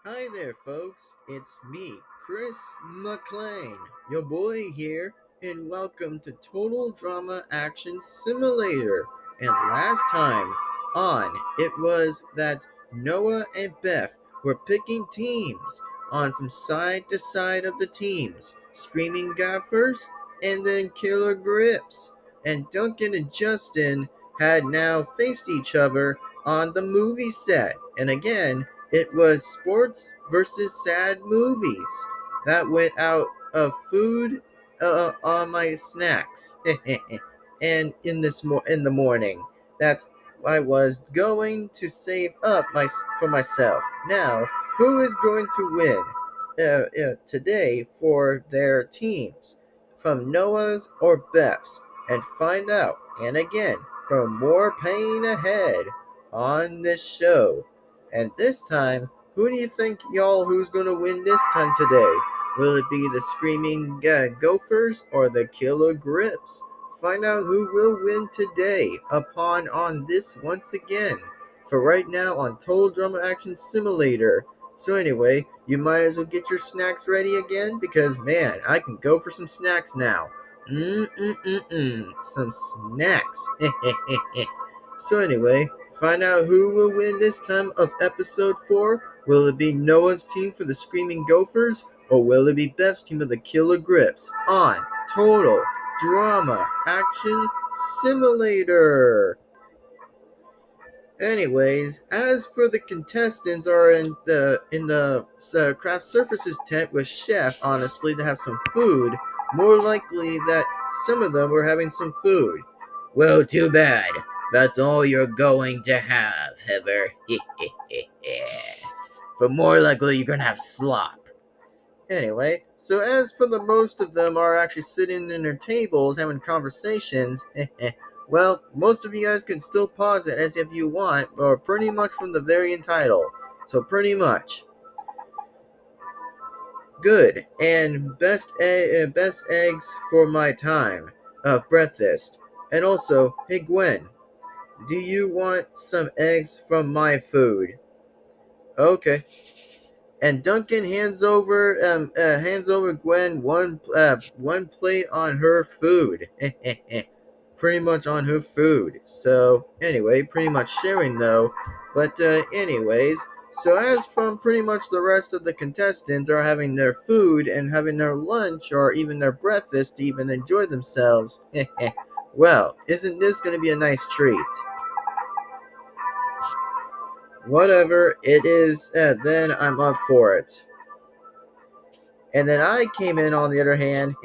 Hi there, folks. It's me, Chris McLean, your boy here, and welcome to Total Drama Action Simulator. And last time on, it was that Noah and Beth were picking teams on from side to side of the teams, Screaming Gaffers and then Killer Grips. And Duncan and Justin had now faced each other on the movie set. And again, it was sports versus sad movies. That went out of food on my snacks, and in the morning that I was going to save up for myself. Now, who is going to win today for their teams, from Noah's or Beth's, and find out. And again, for more pain ahead on this show. And this time, who do you think, y'all, who's going to win this time today? Will it be the Screaming Gophers or the Killer Grips? Find out who will win today on this once again. For right now on Total Drama Action Simulator. So anyway, you might as well get your snacks ready again because man, I can go for some snacks now. Some snacks. So anyway, find out who will win this time of episode 4. Will it be Noah's team for the Screaming Gophers, or will it be Beth's team of the Killer Grips on Total Drama Action Simulator? Anyways, as for the contestants are in the craft surfaces tent with chef, honestly, to have some food. More likely that some of them were having some food. Well, too bad. That's all you're going to have, Heather. But more likely you're gonna have slop. Anyway, so as for the most of them are actually sitting in their tables having conversations, well, most of you guys can still pause it as if you want, or pretty much from the very end title. So pretty much. Good. And best eggs for my time of breakfast. And also, hey Gwen, do you want some eggs from my food? Okay. And Duncan hands over Gwen one plate on her food. Pretty much on her food. So anyway, pretty much sharing though. But anyways, so as from pretty much the rest of the contestants are having their food and having their lunch or even their breakfast to even enjoy themselves. Well, isn't this going to be a nice treat? Whatever it is, then I'm up for it. And then I came in on the other hand.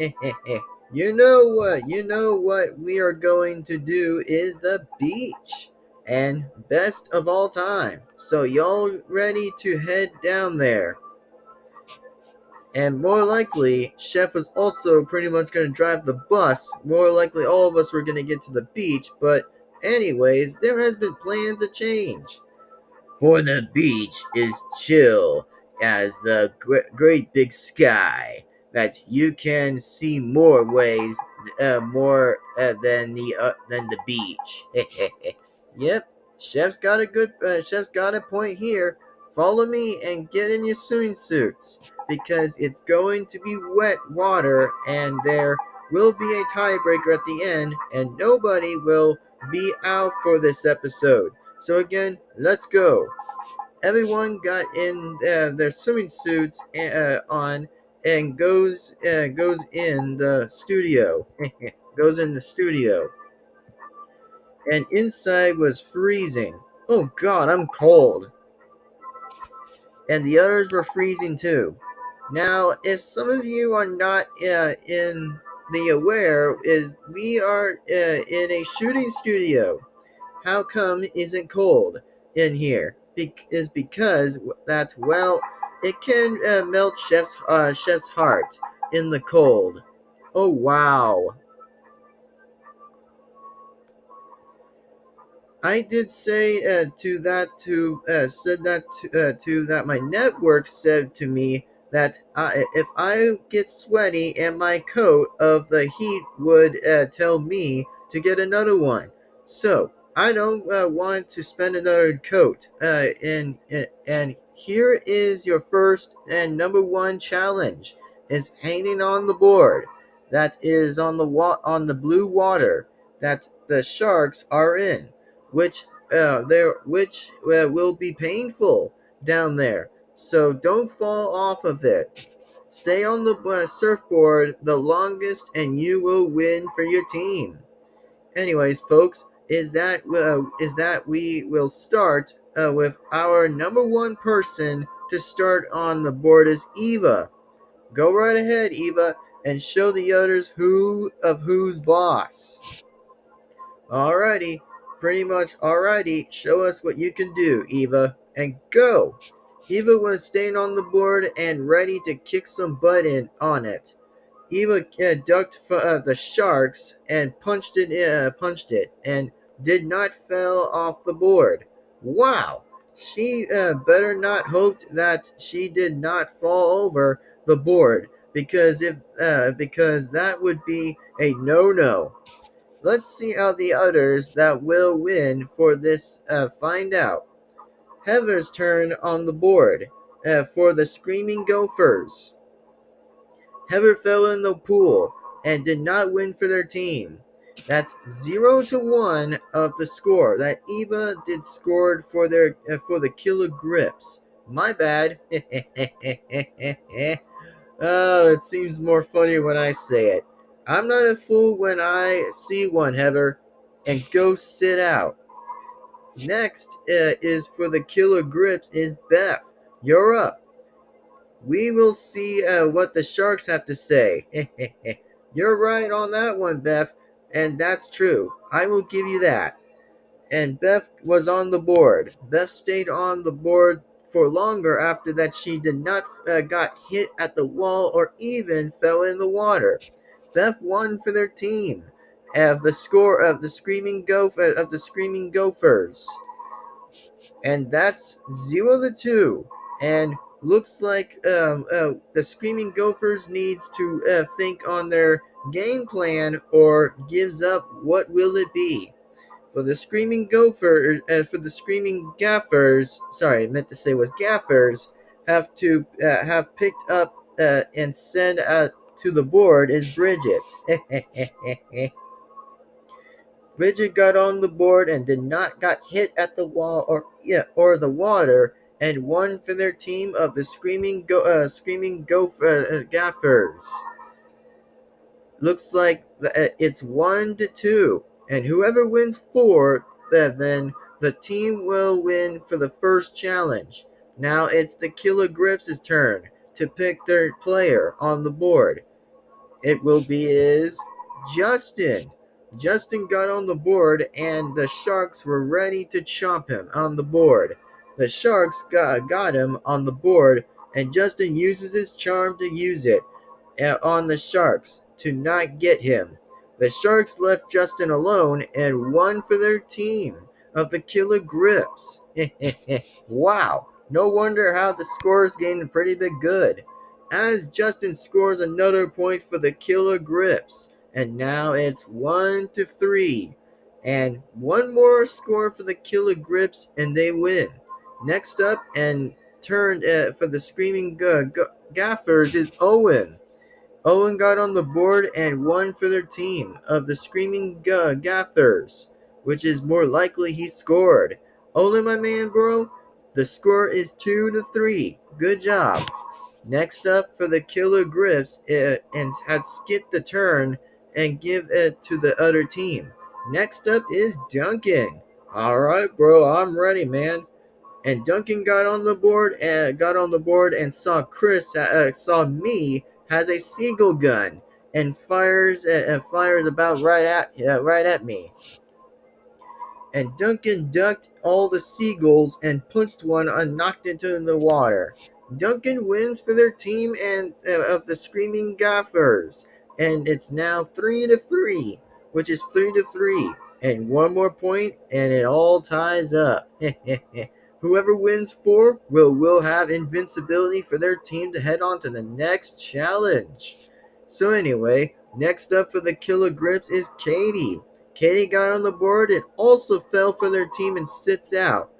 You know what? You know what we are going to do is the beach. And best of all time. So y'all ready to head down there? And more likely, Chef was also pretty much going to drive the bus. More likely, all of us were going to get to the beach. But anyways, there has been plans to change. For the beach is chill as the great big sky that you can see more ways, more than the beach. Yep, chef's got a point here. Follow me and get in your swimming suits because it's going to be wet water and there will be a tiebreaker at the end and nobody will be out for this episode. So again, let's go. Everyone got in their swimming suits on and goes in the studio. Goes in the studio. And inside was freezing. Oh God, I'm cold. And the others were freezing too. Now, if some of you are not in the aware, is we are in a shooting studio. How come isn't cold in here? Is because that well, it can melt chef's heart in the cold. Oh wow! I did say to that my network said to me that if I get sweaty and my coat of the heat would tell me to get another one. So I don't want to spend another coat. And here is your first and number one challenge: is hanging on the board that is on the blue water that the sharks are in, which will be painful down there. So don't fall off of it. Stay on the surfboard the longest, and you will win for your team. Anyways, folks, is that we will start with our number one person to start on the board is Eva. Go right ahead, Eva, and show the others who's boss. Alrighty, pretty much alrighty. Show us what you can do, Eva, and go. Eva was staying on the board and ready to kick some butt on it. Eva ducked the sharks and punched it, and did not fell off the board. Wow! She better not hoped that she did not fall over the board, because that would be a no-no. Let's see how the others that will win for this find out. Heather's turn on the board for the Screaming Gophers. Heather fell in the pool and did not win for their team. That's 0-1 of the score that Eva did scored for the Killer Grips. My bad. Oh, it seems more funny when I say it. I'm not a fool when I see one, Heather. And go sit out. Next is for the Killer Grips is Beth. You're up. We will see what the sharks have to say. You're right on that one, Beth, and that's true. I will give you that. And Beth was on the board. Beth stayed on the board for longer after that. She did not got hit at the wall or even fell in the water. Beth won for their team. Of the score of the Screaming Gophers, and that's 0-2. And looks like the Screaming Gophers needs to think on their game plan or gives up. What will it be? For the Screaming Gaffers, sorry, I meant to say was Gaffers, have picked up and sent to the board is Bridget. Bridget got on the board and did not got hit at the wall or the water, and won for their team of the Screaming Gaffers. Looks like it's 1-2, and whoever wins four, then the team will win for the first challenge. Now it's the Killer Grips' turn to pick their player on the board. It will be is Justin. Justin got on the board, and the sharks were ready to chomp him on the board. The sharks got him on the board, and Justin uses his charm to use it on the sharks to not get him. The sharks left Justin alone and won for their team of the Killer Grips. Wow, no wonder how the score is getting pretty big good. As Justin scores another point for the Killer Grips, and now it's 1-3. And one more score for the Killer Grips, and they win. Next up, and turn for the Screaming Gaffers is Owen. Owen got on the board and won for their team of the Screaming Gaffers, which is more likely he scored. Owen, my man, bro, the score is 2-3. Good job. Next up for the Killer Grips, and had skipped the turn and give it to the other team. Next up is Duncan. All right, bro, I'm ready, man. And Duncan got on the board and saw me has a seagull gun and fires about right at me. And Duncan ducked all the seagulls and punched one and knocked it into the water. Duncan wins for their team and of the Screaming Gaffers, and it's now 3-3, which is 3-3, and one more point, and it all ties up. Whoever wins four will have invincibility for their team to head on to the next challenge. So anyway, next up for the Killer Grips is Katie. Katie got on the board and also fell for their team and sits out.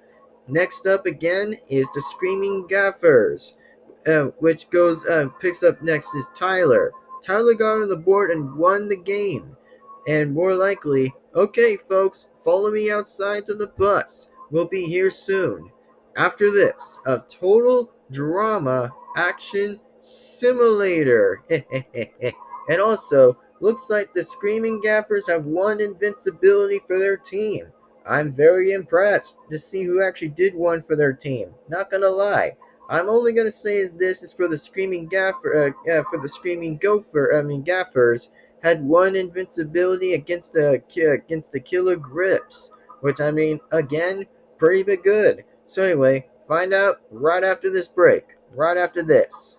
Next up again is the Screaming Gaffers, which picks up next is Tyler. Tyler got on the board and won the game. And more likely, okay, folks, follow me outside to the bus. We'll be here soon. After this, a total drama action simulator. And also, looks like the Screaming Gaffers have won invincibility for their team. I'm very impressed to see who actually did one for their team. Not gonna lie. I'm only gonna say is this is for the for the Screaming Gaffers had one invincibility against the Killer Grips, which I mean, again, pretty big good. So anyway, find out right after this break. Right after this.